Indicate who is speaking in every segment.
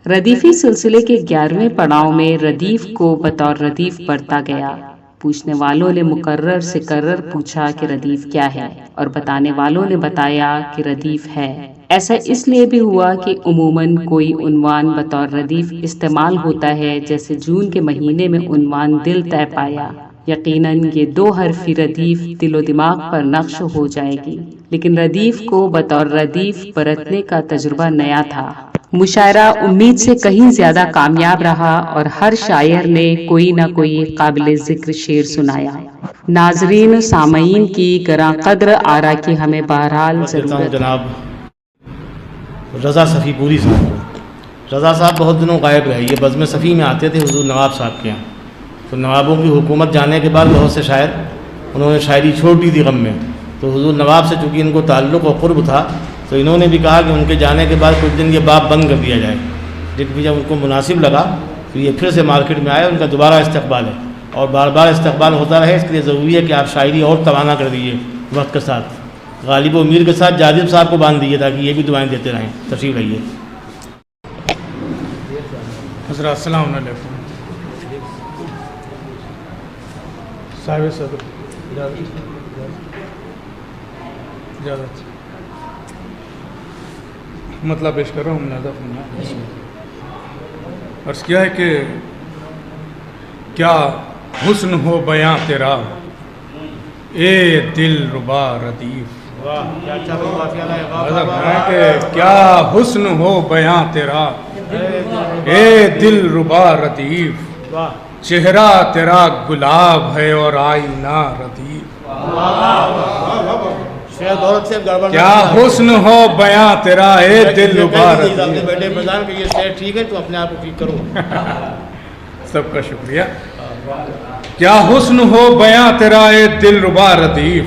Speaker 1: ردیفی سلسلے کے 11ویں پڑاؤ میں ردیف کو بطور ردیف برتا گیا۔ پوچھنے والوں نے مکرر سے کرر پوچھا کہ ردیف کیا ہے، اور بتانے والوں نے بتایا کہ ردیف ہے۔ ایسا اس لیے بھی ہوا کہ عموماً کوئی عنوان بطور ردیف استعمال ہوتا ہے، جیسے جون کے مہینے میں عنوان دل طے پایا۔ یقیناً یہ 2 حرفی ردیف دل و دماغ پر نقش ہو جائے گی، لیکن ردیف کو بطور ردیف برتنے کا تجربہ نیا تھا۔ مشاعرہ امید سے کہیں زیادہ کامیاب رہا اور ہر شاعر نے کوئی نہ کوئی قابل ذکر شعر سنایا۔ ناظرین و سامعین کی گراں قدر آرا کی ہمیں بہرحال ضرورت ہے۔
Speaker 2: جناب رضا صفی پوری صاحب، رضا صاحب بہت دنوں غائب رہے، یہ بزم صفی میں آتے تھے حضور نواب صاحب کے یہاں، تو نوابوں کی حکومت جانے کے بعد بہت سے شاعر انہوں نے شاعری چھوڑ دی تھی غم میں، تو حضور نواب سے چونکہ ان کو تعلق و قرب تھا تو انہوں نے بھی کہا کہ ان کے جانے کے بعد کچھ دن یہ باب بند کر دیا جائے، لیکن جب ان کو مناسب لگا تو یہ پھر سے مارکیٹ میں آئے، ان کا دوبارہ استقبال ہے اور بار بار استقبال ہوتا رہے۔ اس کے لیے ضروری ہے کہ آپ شاعری اور توانا کر دیجیے وقت کے ساتھ، غالب و امیر کے ساتھ جاذب صاحب کو باندھ دیجیے تاکہ یہ بھی دعائیں دیتے رہیں۔ تشریف لائیے
Speaker 3: حضرات، السلام علیکم۔ صاحب صدر اجازت مطلب پیش کر رہا ہوں، ملاحظہ فرمائیں۔ عرض کیا ہے کہ کیا حسن ہو بیاں تیرا اے دل ربا ردیف، کہ کیا حسن ہو بیاں تیرا اے دل ربا ردیف، چہرہ تیرا گلاب ہے اور آئینہ ردیف، کیا حسن ہو بیاں تیرا اے دل ربا ردیف۔
Speaker 2: یہ شعر ٹھیک ہے تو اپنے آپ کو ٹھیک کرو۔
Speaker 3: سب کا شکریہ۔ کیا حسن ہو بیاں تیرا اے دل ربا ردیف،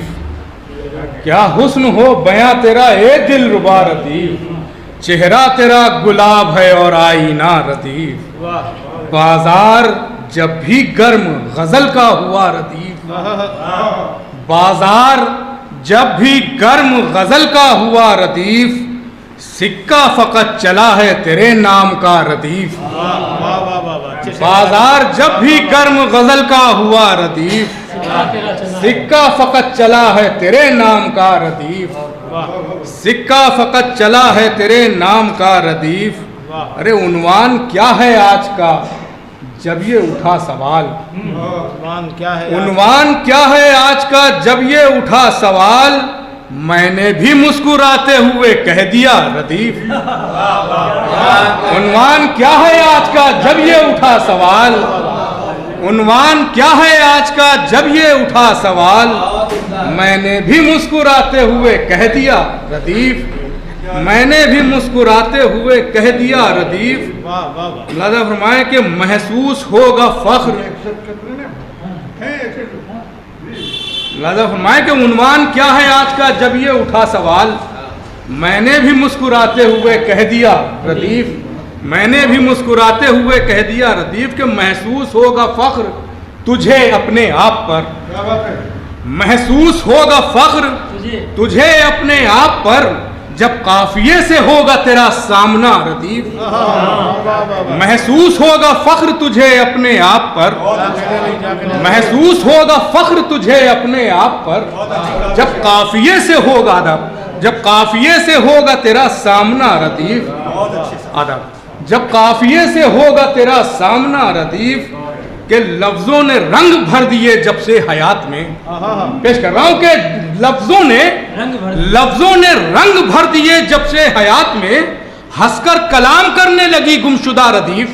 Speaker 3: کیا حسن ہو بیاں تیرا اے دل ربا ردیف، چہرہ تیرا گلاب ہے اور آئینہ ردیف، بازار جب بھی گرم غزل کا ہوا ردیف، بازار جب بھی گرم غزل کا ہوا ردیف، سکہ فقط چلا ہے تیرے نام کا ردیف، بازار جب بھی گرم غزل کا ہوا ردیف، سکہ فقط چلا ہے تیرے نام کا ردیف، سکہ فقط چلا ہے تیرے نام کا ردیف۔ ارے عنوان کیا ہے آج کا جب یہ اٹھا سوال، عنوان کیا ہے آج کا جب یہ اٹھا سوال، میں نے بھی مسکراتے ہوئے کہہ دیا ردیف، عنوان کیا ہے آج کا جب یہ اٹھا سوال، عنوان کیا ہے آج کا جب یہ اٹھا سوال، میں نے بھی مسکراتے ہوئے کہہ دیا ردیف، میں نے بھی مسکراتے ہوئے کہہ دیا ردیف۔ ملاحظہ فرمائیں کہ محسوس ہوگا فخر، ملاحظہ فرمائیں کہ عنوان کیا ہے آج کا جب یہ اٹھا سوال، میں نے بھی مسکراتے ہوئے کہہ دیا ردیف، میں نے بھی مسکراتے ہوئے کہہ دیا ردیف کہ محسوس ہوگا فخر تجھے اپنے آپ پر، محسوس ہوگا فخر تجھے اپنے آپ پر جب قافیے سے ہوگا تیرا سامنا ردیف، محسوس ہوگا فخر تجھے اپنے آپ پر، محسوس ہوگا فخر تجھے اپنے آپ پر جب قافیے سے ہوگا ادب، جب قافیے سے ہوگا تیرا سامنا ردیف، ادب جب قافیے سے ہوگا تیرا سامنا ردیف، کہ لفظوں نے رنگ بھر دیے جب سے حیات میں، پیش کر رہا ہوں کہ لفظوں نے رنگ بھر دیے جب سے حیات میں، ہنس کر کلام کرنے لگی گمشدہ ردیف،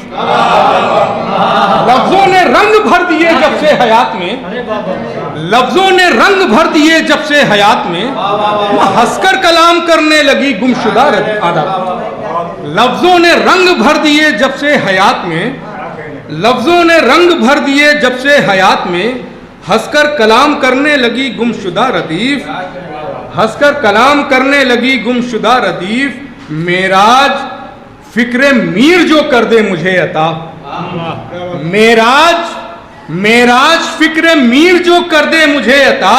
Speaker 3: لفظوں نے رنگ بھر دیے جب سے حیات میں، لفظوں نے رنگ بھر دیے جب سے حیات میں، ہنس کر کلام کرنے لگی گمشدہ ردیف، لفظوں نے رنگ بھر دیے جب سے حیات میں، لفظوں نے رنگ بھر دیے جب سے حیات میں، ہنس کر کلام کرنے لگی گمشدہ ردیف، ہنس کر کلام کرنے لگی گمشدہ ردیف، معراج فکر میر جو کر دے مجھے عطا، معراج فکر میر جو کر دے مجھے عطا،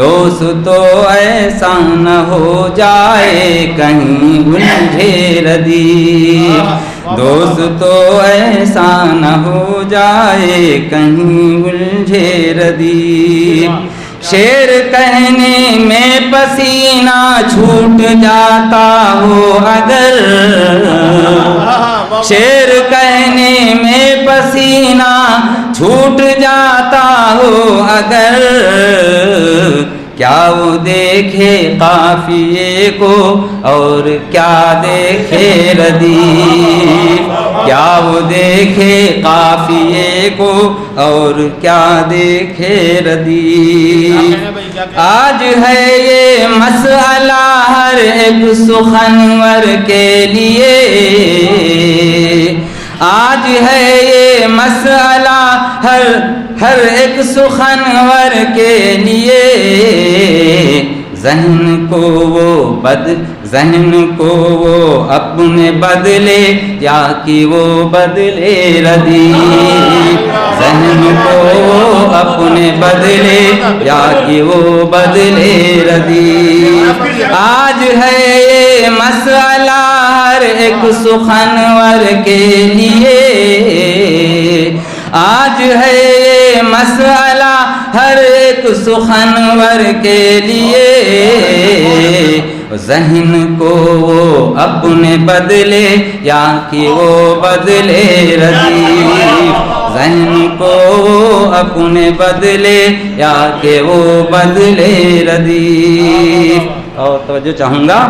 Speaker 4: دوست تو ایسا نہ ہو جائے کہیں الجھے ردیف، دوست تو ایسا نہ ہو جائے کہیں الجھے ردیف۔ شعر کہنے میں پسینہ چھوٹ جاتا ہو اگر، شعر کہنے میں پسینہ چھوٹ جاتا ہو اگر، کیا وہ دیکھے قافیے کو اور کیا دیکھے ردیف، کیا وہ دیکھے قافیے کو اور کیا دیکھے ردیف۔ آج ہے یہ مسئلہ ہر ایک سخنور کے لیے، آج ہے یہ مسئلہ ہر ایک سخنور کے لیے، ذہن کو وہ اپنے بدلے یا کہ وہ بدلے ردیف، ذہن کو وہ اپنے بدلے یا کہ وہ بدلے ردیف۔ آج ہے یہ مسئلہ ہر ایک سخنور کے لیے، آج ہے یہ مسئلہ ہر ایک سخنور کے لیے، ذہن کو وہ اپنے بدلے یا کہ وہ بدلے ردیف، ذہن کو وہ اپنے بدلے یا کہ وہ بدلے ردیف۔ اور توجہ چاہوں گا،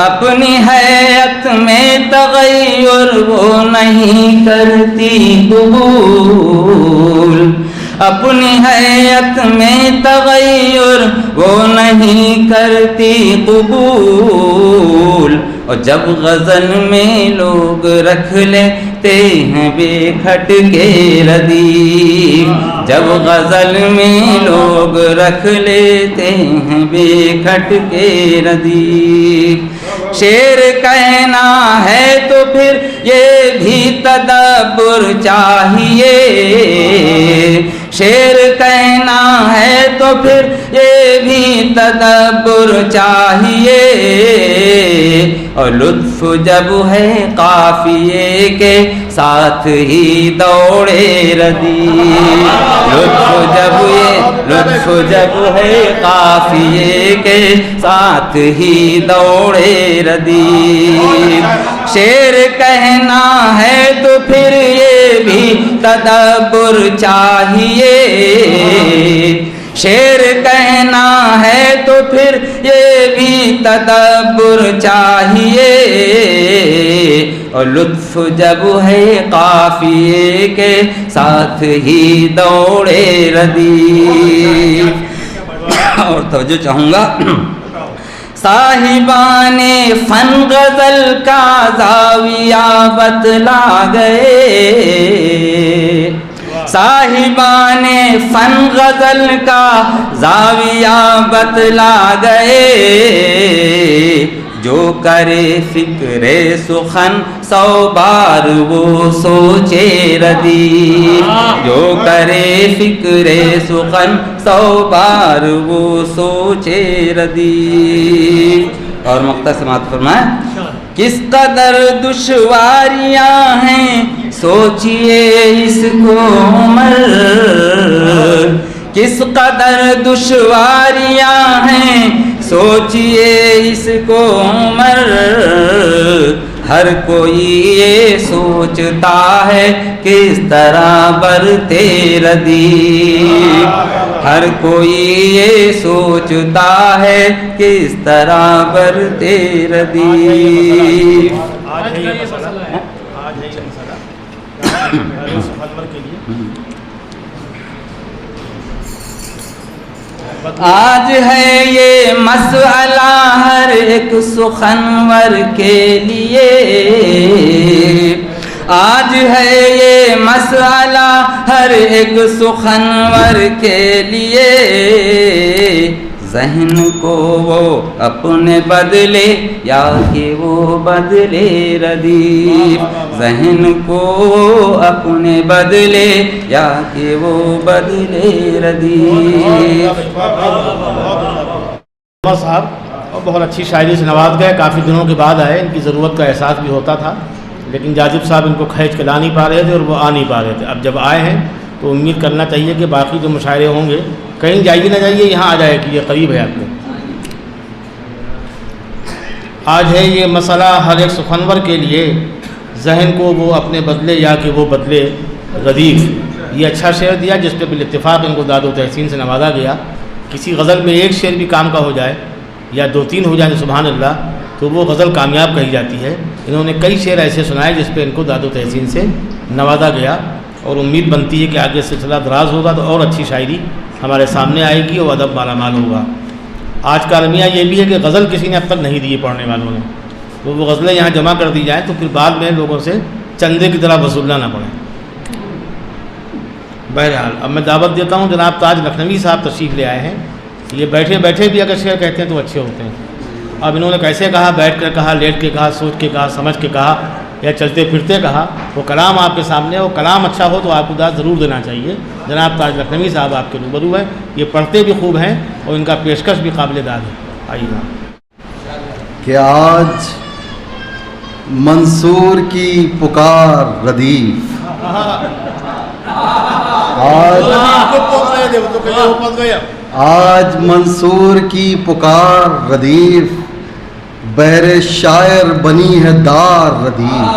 Speaker 4: اپنی حیت میں تغیر وہ نہیں کرتی قبول، اپنی حیت میں تغیر وہ نہیں کرتی قبول، اور جب غزل میں لوگ رکھ لیتے ہیں بے کھٹ کے ردیف، جب غزل میں لوگ رکھ لیتے ہیں بے کھٹ کے ردیف۔ شعر کہنا ہے تو پھر یہ بھی تدبر چاہیے، شعر کہنا ہے تو پھر یہ بھی تدبر چاہیے، اور لطف جب ہے قافیے کے ساتھ ہی دوڑے ردیف، لطف جب ہے قافیے کے ساتھ ہی دوڑے ردیف۔ شعر کہنا ہے تو پھر یہ بھی تدبر چاہیے، شعر کہنا ہے تو پھر یہ بھی تدبر چاہیے، اور لطف جب ہے قافیے کے ساتھ ہی دوڑے ردیف۔ اور توجہ چاہوں گا، صاحبان فن غزل کا زاویہ بتلا گئے، صاحبان فن غزل کا زاویہ بتلا گئے، جو کرے فکر سخن 100 بار وہ سوچے ردیف، جو کرے فکر سخن 100 بار وہ سوچے ردیف۔ اور مقطع سماعت فرمائیں، کس قدر دشواریاں ہیں سوچئے اس کو عمر، کس قدر دشواریاں ہیں سوچئے اس کو عمر، ہر کوئی یہ سوچتا ہے کس طرح برتے ردیف، ہر کوئی یہ سوچتا ہے کس طرح برتے ردیف۔ آج ہے یہ مسئلہ ہر ایک سخنور کے لیے، آج ہے یہ مسئلہ ہر ایک سخنور کے لیے، ذہن کو وہ اپنے بدلے یا کہ وہ بدلے ردیف، ذہن کو اپنے بدلے یا کہ وہ بدلے ردیف۔
Speaker 2: عمر صاحب اور بہت اچھی شاعری سے نواز گئے. کافی دنوں کے بعد آئے. ان کی ضرورت کا احساس بھی ہوتا تھا, لیکن جاذب صاحب ان کو کھینچ کے لا نہیں پا رہے تھے اور وہ آ نہیں پا رہے تھے. اب جب آئے ہیں تو امید کرنا چاہیے کہ باقی جو مشاعرے ہوں گے, کہیں جائیے نہ جائیے, یہاں آ جائے کہ یہ قریب ہے آپ کو. آج ہے یہ مسئلہ ہر ایک سخنور کے لیے, ذہن کو وہ اپنے بدلے یا کہ وہ بدلے ردیف. یہ اچھا شعر دیا جس پہ بالاتفاق ان کو داد و تحسین سے نوازا گیا. کسی غزل میں ایک شعر بھی کام کا ہو جائے یا 2-3 ہو جائیں سبحان اللہ, تو وہ غزل کامیاب کہی جاتی ہے. انہوں نے کئی شعر ایسے سنائے جس پہ ان کو داد و تحسین سے نوازا گیا, اور امید بنتی ہے کہ آگے سلسلہ دراز ہوگا تو اور اچھی شاعری ہمارے سامنے آئے گی اور ادب مالا مال ہوگا. آج کا المیہ یہ بھی ہے کہ غزل کسی نے اب تک نہیں دی پڑھنے والوں نے, تو وہ غزلیں یہاں جمع کر دی جائیں تو پھر بعد میں لوگوں سے چندے کی طرح وصولنا نہ پڑے. بہرحال اب میں دعوت دیتا ہوں جناب تاج لکھنوی صاحب تشریف لے آئے ہیں. یہ بیٹھے بیٹھے بھی اگر شعر کہتے ہیں تو اچھے ہوتے ہیں. اب انہوں نے کیسے کہا, بیٹھ کر کہا, لیٹ کے کہا, سوچ کے کہا, سمجھ کے کہا یا چلتے پھرتے کہا, وہ کلام آپ کے سامنے, وہ کلام اچھا ہو تو آپ کو داد ضرور دینا چاہیے. جناب تاج لکھنوی صاحب آپ کے روبرو ہیں, یہ پڑھتے بھی خوب ہیں اور ان کا پیشکش بھی قابل داد ہے. آئیے
Speaker 5: کہ آج منصور کی پکار ردیف, آج منصور کی پکار ردیف, بہر شاعر بنی ہے دار ردیف.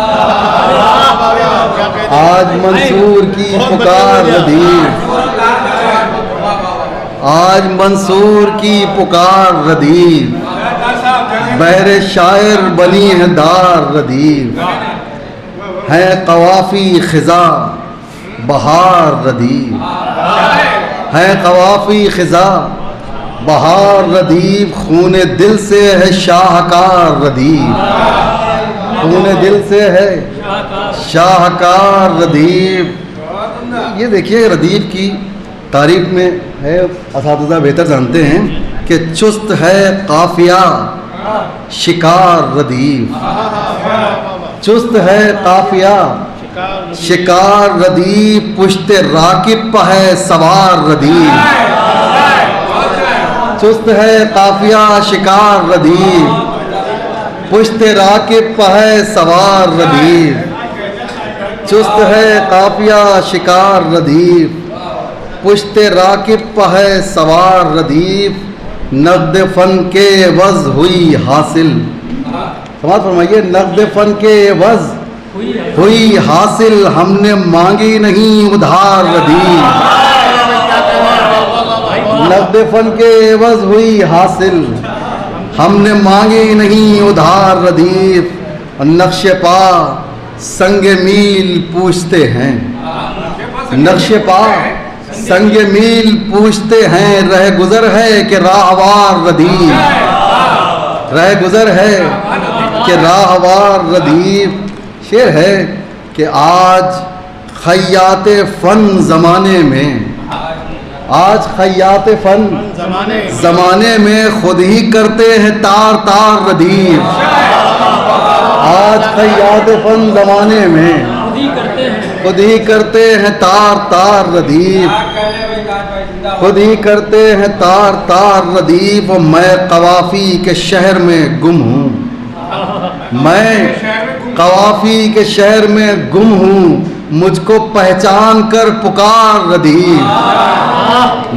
Speaker 5: آج منصور کی پکار ردیف, آج منصور کی پکار ردیف, بہر شاعر بنی ہے دار ردیف. ہے قوافی خزاں بہار ردیف, ہے قوافی خزاں بہار ردیف, خون دل سے ہے شاہکار ردیف, خون دل سے ہے شاہکار ردیف. یہ دیکھیے ردیف کی تعریف میں ہے, اساتذہ بہتر جانتے ہیں کہ چست ہے قافیہ شکار ردیف, چست ہے قافیہ شکار ردیف, پشت راکب پہ ہے سوار ردیف. چست ہے قافیہ شکار ردیف, پشت راکب پہ ہے سوار ردیف. چست ہے قافیہ شکار ردیف, پشت راکب پہ ہے سوار ردیف. نقد فن کے عوض ہوئی حاصل, سماعت فرمائیے, نقد فن کے عوض ہوئی حاصل, ہم نے مانگی نہیں ادھار ردیف. نقد فن کے عوض ہوئی حاصل, ہم نے مانگی نہیں ادھار ردیف. نقش پا سنگ میل پوچھتے ہیں, نقش پا سنگ میل پوچھتے ہیں, رہ گزر ہے کہ راہوار ردیف, رہ گزر ہے کہ راہوار ردیف. شعر ہے کہ آج خیاط فن زمانے میں, آج خیاط فن زمانے میں خود ہی کرتے ہیں تار تار ردیف. آج خیاط فن زمانے میں خود ہی کرتے ہیں تار تار ردیف, خود ہی کرتے ہیں تار تار ردیف. میں قوافی کے شہر میں گم ہوں, میں قوافی کے شہر میں گم ہوں, مجھ کو پہچان کر پکار ردیف.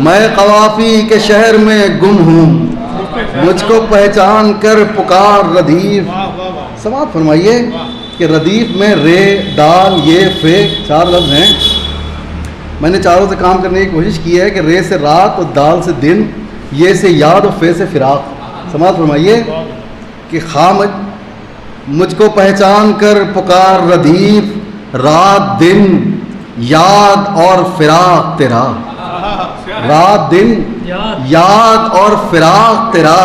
Speaker 5: میں قوافی کے شہر میں گم ہوں, مجھ کو پہچان کر پکار ردیف. سماعت فرمائیے کہ ردیف میں رے, دال, یہ, فے 4 لفظ ہیں. میں نے چاروں سے کام کرنے کی کوشش کی ہے کہ رے سے رات اور دال سے دن, یہ سے یاد اور فے سے فراق. سماعت فرمائیے کہ خام مجھ کو پہچان کر پکار ردیف, رات دن یاد اور فراق تیرا, رات دن یاد اور فراق تیرا,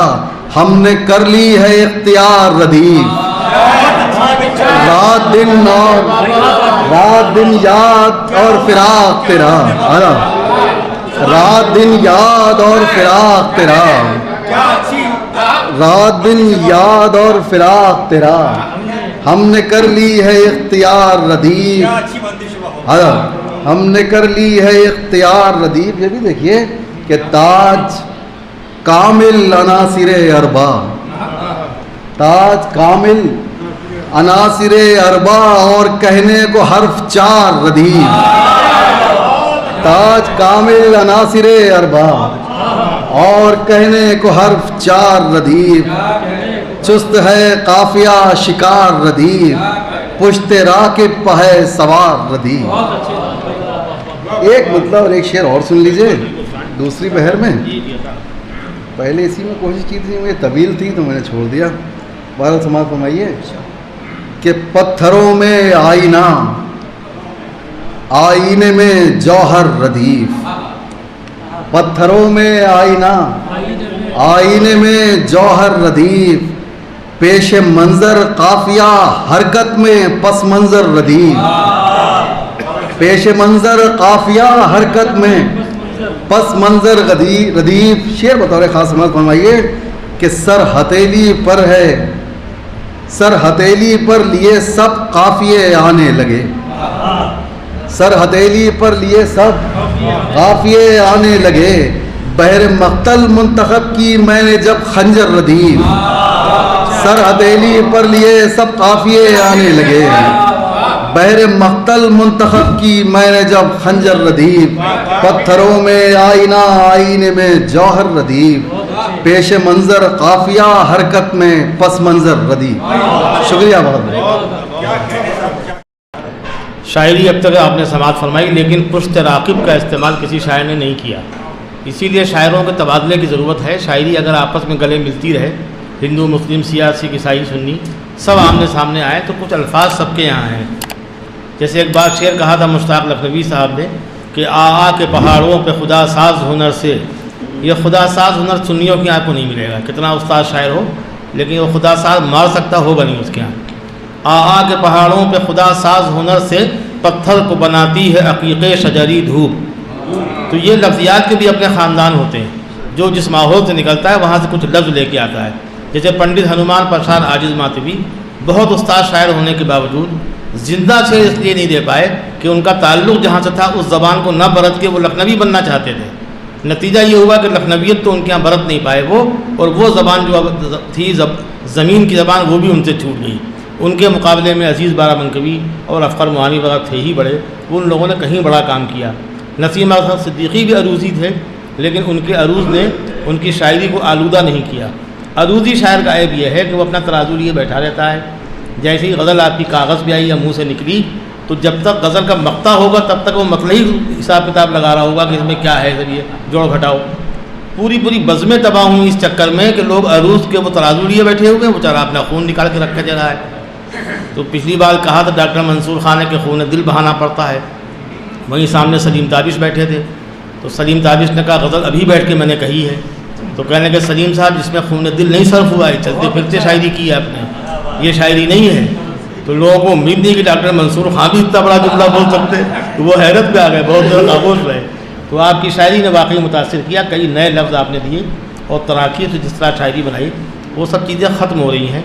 Speaker 5: ہم نے کر لی ہے اختیار ردیف. رات دن اور رات دن یاد اور فراق تیرا, رات دن یاد اور فراق تیرا, رات دن یاد اور فراق تیرا, ہم نے کر لی ہے اختیار ردیف, ہم نے کر لی ہے اختیار ردیف. یہ بھی دیکھیے کہ تاج کامل عناصر اربع، تاج کامل عناصر اربع اور کہنے کو حرف 4 ردیف، تاج کامل عناصر اربع اور کہنے کو حرف 4 ردیف، چست ہے قافیہ شکار ردیف، پشت راکب پہ سوار ردیف۔ ایک مطلب اور ایک شعر اور سن لیجئے دوسری بہر میں، پہلے اسی میں کوشش کی تھی، مجھے طویل تھی تو میں نے چھوڑ دیا، بہرحال سماعت فرمائیے کہ پتھروں میں آئینہ، آئینے میں جوہر ردیف، پتھروں میں آئینہ، آئینے میں جوہر ردیف، پیش منظر قافیہ حرکت میں پس منظر ردیف، پیش منظر قافیہ حرکت میں پس منظر ردیف۔ شعر بطور خاص سماعت فرمائیے کہ سر ہتھیلی پر ہے، سر ہتھیلی پر لیے سب قافیے آنے لگے، سر ہتھیلی پر لیے سب قافیے آنے لگے، بحر مقتل منتخب کی میں نے جب خنجر ردیف، سر ہتھیلی پر لیے سب قافیے آنے لگے، بحر مقتل منتخب کی میں نے جب خنجر ردیف، پتھروں میں آئینہ، آئینے میں جوہر ردیف، پیش منظر قافیہ حرکت میں پس منظر ردیف۔ شکریہ بہت بہت۔
Speaker 2: شاعری اب تک آپ نے سماعت فرمائی، لیکن پشت راکب کا استعمال کسی شاعر نے نہیں کیا، اسی لیے شاعروں کے تبادلے کی ضرورت ہے۔ شاعری اگر آپس میں گلے ملتی رہے، ہندو مسلم سیاہ سکھ عیسائی سنی سب آمنے سامنے آئے تو کچھ الفاظ سب کے یہاں ہیں۔ جیسے ایک بار شعر کہا تھا مشتاق لکھنوی صاحب نے کہ آ کے پہاڑوں پہ خدا ساز ہنر سے، یہ خدا ساز ہنر سنیوں کے یہاں کو نہیں ملے گا، کتنا استاد شاعر ہو لیکن وہ خدا ساز مار سکتا ہوگا نہیں اس کے یہاں۔ آ کے پہاڑوں پہ خدا ساز ہنر سے پتھر کو بناتی ہے عقیق شجری دھوپ۔ تو یہ لفظیات کے بھی اپنے خاندان ہوتے ہیں، جو جس ماحول سے نکلتا ہے وہاں سے کچھ لفظ لے کے آتا ہے۔ جیسے پنڈت ہنومان پرساد عاجز ماتوی بہت استاد شاعر ہونے کے باوجود زندہ شعر اس لیے نہیں دے پائے کہ ان کا تعلق جہاں سے تھا اس زبان کو نہ برت کے وہ لکھنوی بننا چاہتے تھے۔ نتیجہ یہ ہوا کہ لکھنویت تو ان کے یہاں برت نہیں پائے وہ، اور وہ زبان جو تھی زمین کی زبان وہ بھی ان سے چھوٹ گئی۔ ان کے مقابلے میں عزیز بارہ منکوی اور افخر معانی وغیرہ تھے ہی بڑے، ان لوگوں نے کہیں بڑا کام کیا۔ نسیم احمد صدیقی بھی عروضی تھے، لیکن ان کے عروض نے ان کی شاعری کو آلودہ نہیں کیا۔ عروضی شاعر کا عیب یہ ہے کہ وہ اپنا ترازو لیے بیٹھا رہتا ہے، جیسے ہی غزل آپ کی کاغذ پہ آئی یا منہ سے نکلی تو جب تک غزل کا مقطع ہوگا تب تک وہ مطلعی حساب کتاب لگا رہا ہوگا کہ اس میں کیا ہے، ذریعے جوڑ گھٹاؤ۔ پوری بزمیں تباہ ہوئی اس چکر میں کہ لوگ عروض کے وہ ترازو لیے بیٹھے ہوئے ہیں، بیچارہ اپنا خون نکال کے رکھا جا رہا ہے۔ تو پچھلی بار کہا تھا ڈاکٹر منصور خان کہ خون دل بہانا پڑتا ہے، وہیں سامنے سلیم تابش بیٹھے تھے، تو سلیم تابش نے کہا غزل ابھی بیٹھ کے میں نے کہی ہے، تو کہنے کہ سلیم صاحب جس میں خون دل نہیں صرف ہوا ہے، چلتے پھرتے شاعری کی ہے آپ نے، یہ شاعری نہیں ہے۔ تو لوگوں کو امید نہیں کہ ڈاکٹر منصور خان بھی اتنا بڑا جملہ بول سکتے، تو وہ حیرت پہ آ گئے، بہت زیادہ خاموش رہے۔ تو آپ کی شاعری نے واقعی متاثر کیا، کئی نئے لفظ آپ نے دیے، اور تراکیب سے جس طرح شاعری بنائی وہ سب چیزیں ختم ہو رہی ہیں۔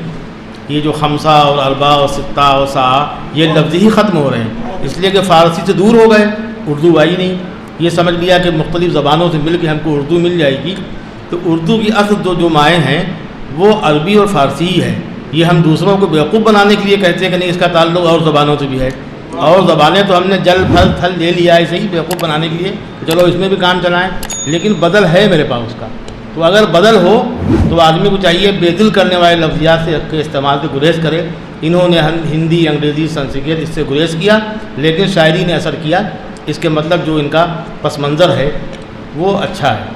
Speaker 2: یہ جو خمسہ اور اربع اور ستہ اور ساعہ یہ لفظ ہی ختم ہو رہے ہیں، اس لیے کہ فارسی سے دور ہو گئے، اردو آئی نہیں۔ یہ سمجھ لیا کہ مختلف زبانوں سے مل کے ہم کو اردو مل جائے گی، تو اردو کی اصل جو مائیں ہیں وہ عربی اور فارسی ہی ہے۔ یہ ہم دوسروں کو بیوقوف بنانے کے لیے کہتے ہیں کہ نہیں اس کا تعلق اور زبانوں سے بھی ہے، اور زبانیں تو ہم نے جل پھل تھل لے لیا ایسے ہی بیوقوف بنانے کے لیے، چلو اس میں بھی کام چلائیں، لیکن بدل ہے میرے پاس اس کا۔ تو اگر بدل ہو تو آدمی کو چاہیے بے دل کرنے والے لفظیات سے کے استعمال سے گریز کرے۔ انہوں نے ہندی، انگریزی، سنسکرت اس سے گریز کیا، لیکن شاعری نے اثر کیا، اس کے مطلب جو ان کا پس منظر ہے وہ اچھا ہے۔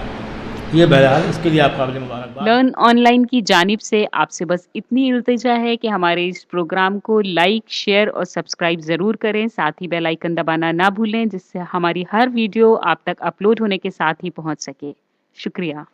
Speaker 2: یہ بہرحال اس کے لیے آپ قابل مبارکباد۔
Speaker 1: لرن آن لائن کی جانب سے آپ سے بس اتنی التجا ہے کہ ہمارے اس پروگرام کو لائک، شیئر اور سبسکرائب ضرور کریں، ساتھ ہی بیل آئیکن دبانا نہ بھولیں، جس سے ہماری ہر ویڈیو آپ تک اپلوڈ ہونے کے ساتھ ہی پہنچ سکے۔ شکریہ۔